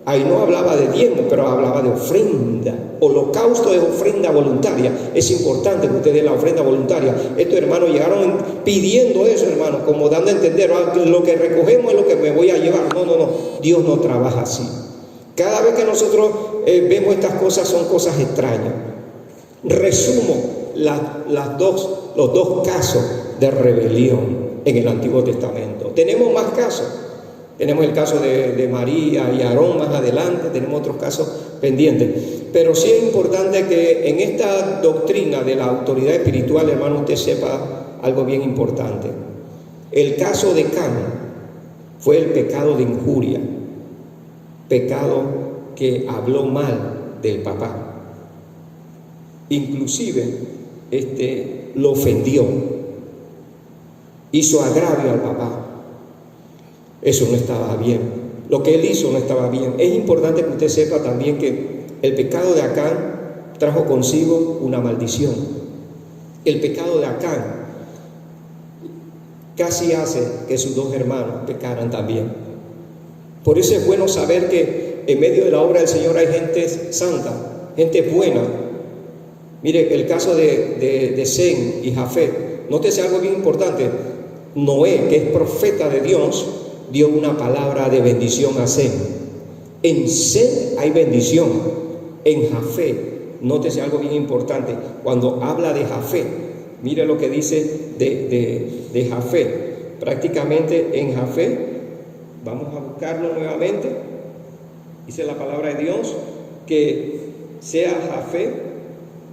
Ahí no hablaba de diezmo, pero hablaba de ofrenda. Holocausto es ofrenda voluntaria. Es importante que usted dé la ofrenda voluntaria. Estos hermanos llegaron pidiendo eso, hermano, como dando a entender, lo que recogemos es lo que me voy a llevar. No. Dios no trabaja así. Cada vez que nosotros vemos estas cosas, son cosas extrañas. Resumo los dos casos de rebelión en el Antiguo Testamento. Tenemos más casos. Tenemos el caso de María y Aarón más adelante, tenemos otros casos pendientes. Pero sí es importante que en esta doctrina de la autoridad espiritual, hermano, usted sepa algo bien importante. El caso de Can fue el pecado de injuria, pecado que habló mal del papá. Inclusive lo ofendió, hizo agravio al papá. Eso no estaba bien. Lo que él hizo no estaba bien. Es importante que usted sepa también que el pecado de Acán trajo consigo una maldición. El pecado de Acán casi hace que sus dos hermanos pecaran también. Por eso es bueno saber que en medio de la obra del Señor hay gente santa, gente buena. Mire, el caso de Sem y Jafet. Nótese algo bien importante. Noé, que es profeta de Dios, dio una palabra de bendición a Sem. En Sem hay bendición. En Jafet, nótese algo bien importante. Cuando habla de Jafet, mire lo que dice de Jafet. Prácticamente en Jafet, vamos a buscarlo nuevamente. Dice la palabra de Dios que sea Jafet,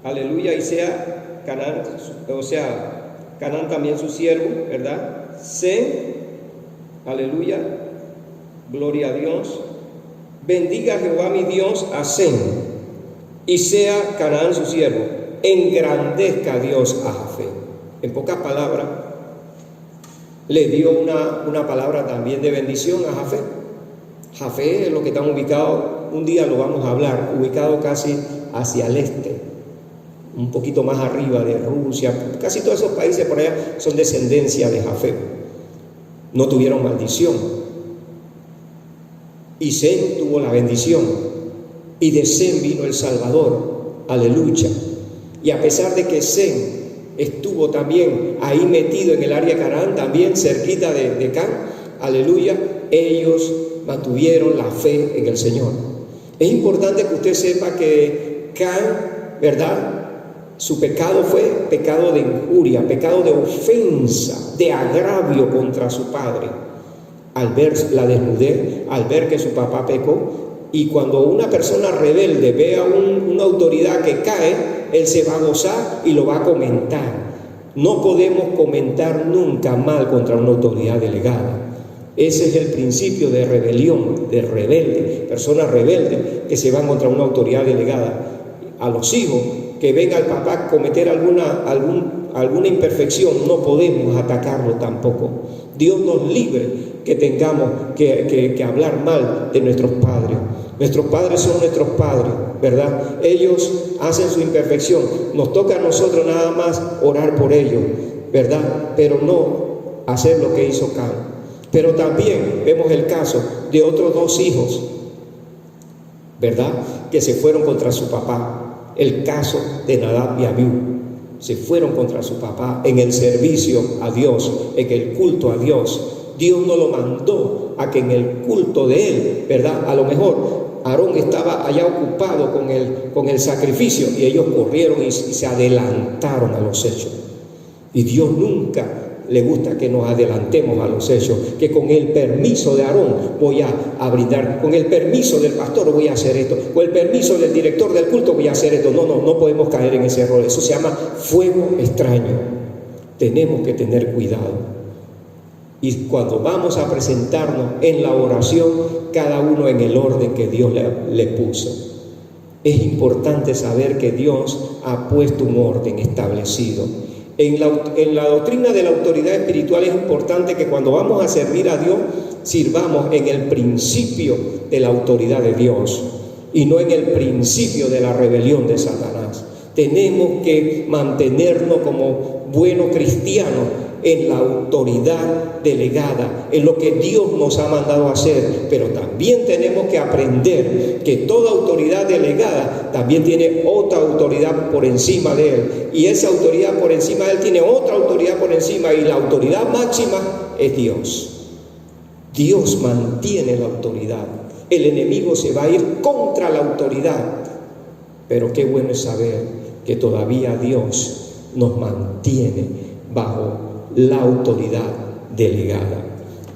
aleluya, y sea Canaán, o sea, Canaán también su siervo, ¿verdad? Sem, aleluya, gloria a Dios. Bendiga Jehová mi Dios a Sem, y sea Canaán su siervo. Engrandezca a Dios a Jafet. En pocas palabras, le dio una palabra también de bendición a Jafet. Jafet es lo que están ubicados un día lo vamos a hablar, ubicado casi hacia el este, un poquito más arriba de Rusia. Casi todos esos países por allá son descendencia de Jafet. No tuvieron maldición. Y Sem tuvo la bendición. Y de Sem vino el Salvador. Aleluya. Y a pesar de que Sem estuvo también ahí metido en el área de Canaán, también cerquita de Can, aleluya, ellos mantuvieron la fe en el Señor. Es importante que usted sepa que Can, ¿verdad?, su pecado fue pecado de injuria, pecado de ofensa, de agravio contra su padre, al ver la desnudez, al ver que su papá pecó. Y cuando una persona rebelde ve a una autoridad que cae, él se va a gozar y lo va a comentar. No podemos comentar nunca mal contra una autoridad delegada. Ese es el principio de rebelión, de rebelde, personas rebeldes que se van contra una autoridad delegada. A los hijos que ven al papá cometer alguna imperfección, no podemos atacarlo tampoco. Dios nos libre que tengamos que hablar mal de nuestros padres. Nuestros padres son nuestros padres, ¿verdad? Ellos hacen su imperfección. Nos toca a nosotros nada más orar por ellos, ¿verdad? Pero no hacer lo que hizo Can. Pero también vemos el caso de otros dos hijos, ¿verdad?, que se fueron contra su papá. El caso de Nadab y Abiú. Se fueron contra su papá en el servicio a Dios, en el culto a Dios. Dios no lo mandó a que en el culto de él, ¿verdad? A lo mejor Aarón estaba allá ocupado con el sacrificio y ellos corrieron y se adelantaron a los hechos. Y Dios nunca le gusta que nos adelantemos a los hechos, que con el permiso de Aarón voy a brindar, con el permiso del pastor voy a hacer esto, con el permiso del director del culto voy a hacer esto. No podemos caer en ese error. Eso se llama fuego extraño. Tenemos que tener cuidado. Y cuando vamos a presentarnos en la oración, cada uno en el orden que Dios le puso. Es importante saber que Dios ha puesto un orden establecido. En la doctrina de la autoridad espiritual es importante que cuando vamos a servir a Dios, sirvamos en el principio de la autoridad de Dios y no en el principio de la rebelión de Satanás. Tenemos que mantenernos como buenos cristianos en la autoridad delegada, en lo que Dios nos ha mandado a hacer. Pero también tenemos que aprender que toda autoridad delegada también tiene otra autoridad por encima de él, y esa autoridad por encima de él tiene otra autoridad por encima, y la autoridad máxima es Dios. Dios mantiene la autoridad. El enemigo se va a ir contra la autoridad, pero qué bueno es saber que todavía Dios nos mantiene bajo la autoridad delegada.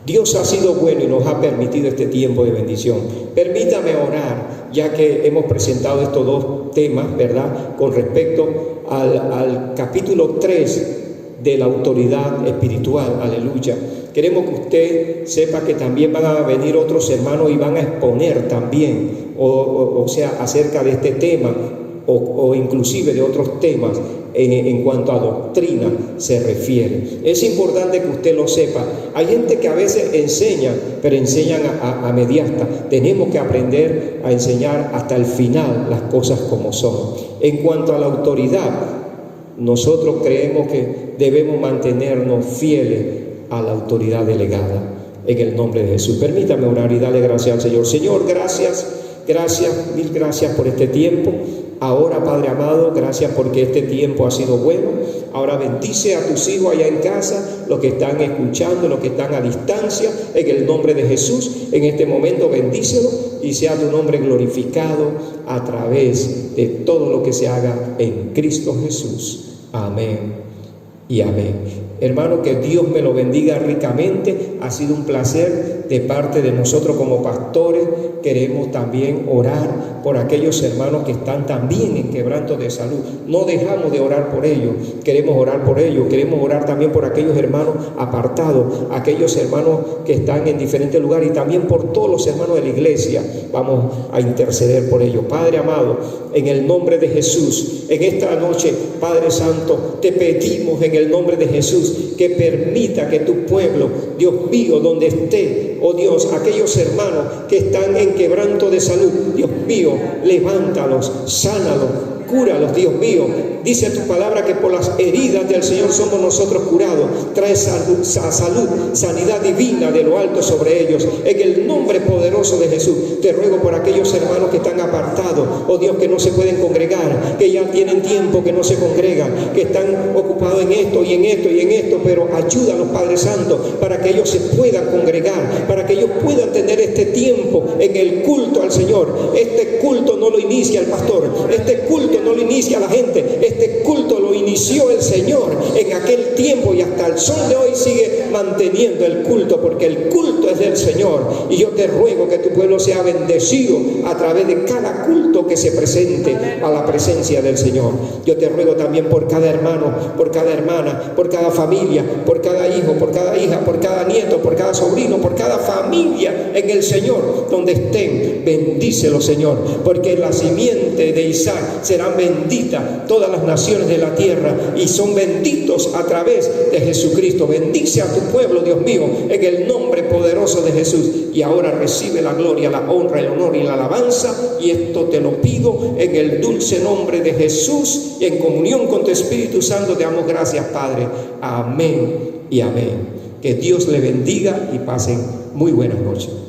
Dios ha sido bueno y nos ha permitido este tiempo de bendición. Permítame orar, ya que hemos presentado estos dos temas, ¿verdad?, con respecto al capítulo 3 de la autoridad espiritual. Aleluya. Queremos que usted sepa que también van a venir otros hermanos y van a exponer también, o sea, acerca de este tema, o inclusive de otros temas en cuanto a doctrina se refiere. Es importante que usted lo sepa. Hay gente que a veces enseña, pero enseñan a mediasta. Tenemos que aprender a enseñar hasta el final las cosas como son. En cuanto a la autoridad, nosotros creemos que debemos mantenernos fieles a la autoridad delegada en el nombre de Jesús. Permítame orar y darle gracias al Señor. Señor, gracias, mil gracias por este tiempo. Ahora, Padre amado, gracias porque este tiempo ha sido bueno. Ahora bendice a tus hijos allá en casa, los que están escuchando, los que están a distancia, en el nombre de Jesús. En este momento bendícelo y sea tu nombre glorificado a través de todo lo que se haga en Cristo Jesús. Amén y amén. Hermano, que Dios me lo bendiga ricamente. Ha sido un placer de parte de nosotros como pastores. Queremos también orar por aquellos hermanos que están también en quebranto de salud. No dejamos de orar por ellos. Queremos orar por ellos. Queremos orar también por aquellos hermanos apartados, aquellos hermanos que están en diferentes lugares, y también por todos los hermanos de la iglesia. Vamos a interceder por ellos. Padre amado, en el nombre de Jesús, en esta noche, Padre Santo, te pedimos en el nombre de Jesús que permita que tu pueblo, Dios mío, donde esté, oh Dios, aquellos hermanos que están en quebranto de salud. Dios mío, levántalos, sánalos, cúralos, Dios mío. Dice tu palabra que por las heridas del Señor somos nosotros curados. Trae salud, sanidad divina de lo alto sobre ellos. En el nombre poderoso de Jesús, te ruego por aquellos hermanos que están apartados, oh Dios, que no se pueden congregar, que ya tienen tiempo que no se congregan, que están ocupados en esto y en esto y en esto, pero ayúdalos, Padre Santo, para que ellos se puedan congregar, para que ellos puedan tener este tiempo en el culto al Señor. Este culto no lo inicia el pastor, este culto no lo inicia la gente, este culto lo inició el Señor en aquel tiempo y hasta el sol de hoy sigue manteniendo el culto, porque el culto es del Señor. Y yo te ruego que tu pueblo sea bendecido a través de cada culto que se presente a la presencia del Señor. Yo te ruego también por cada hermano, por cada hermana, por cada familia, por cada hijo, por cada hija, por cada nieto, por cada sobrino, por cada familia en el Señor, donde estén. Bendícelo, Señor, porque en la simiente de Isaac serán benditas todas las naciones de la tierra y son benditos a través de Jesucristo. Bendice a tu pueblo, Dios mío, en el nombre poderoso de Jesús. Y ahora recibe la gloria, la honra, el honor y la alabanza, y esto te lo pido en el dulce nombre de Jesús, y en comunión con tu Espíritu Santo te damos gracias, Padre. Amén y amén. Que Dios le bendiga y pasen muy buenas noches.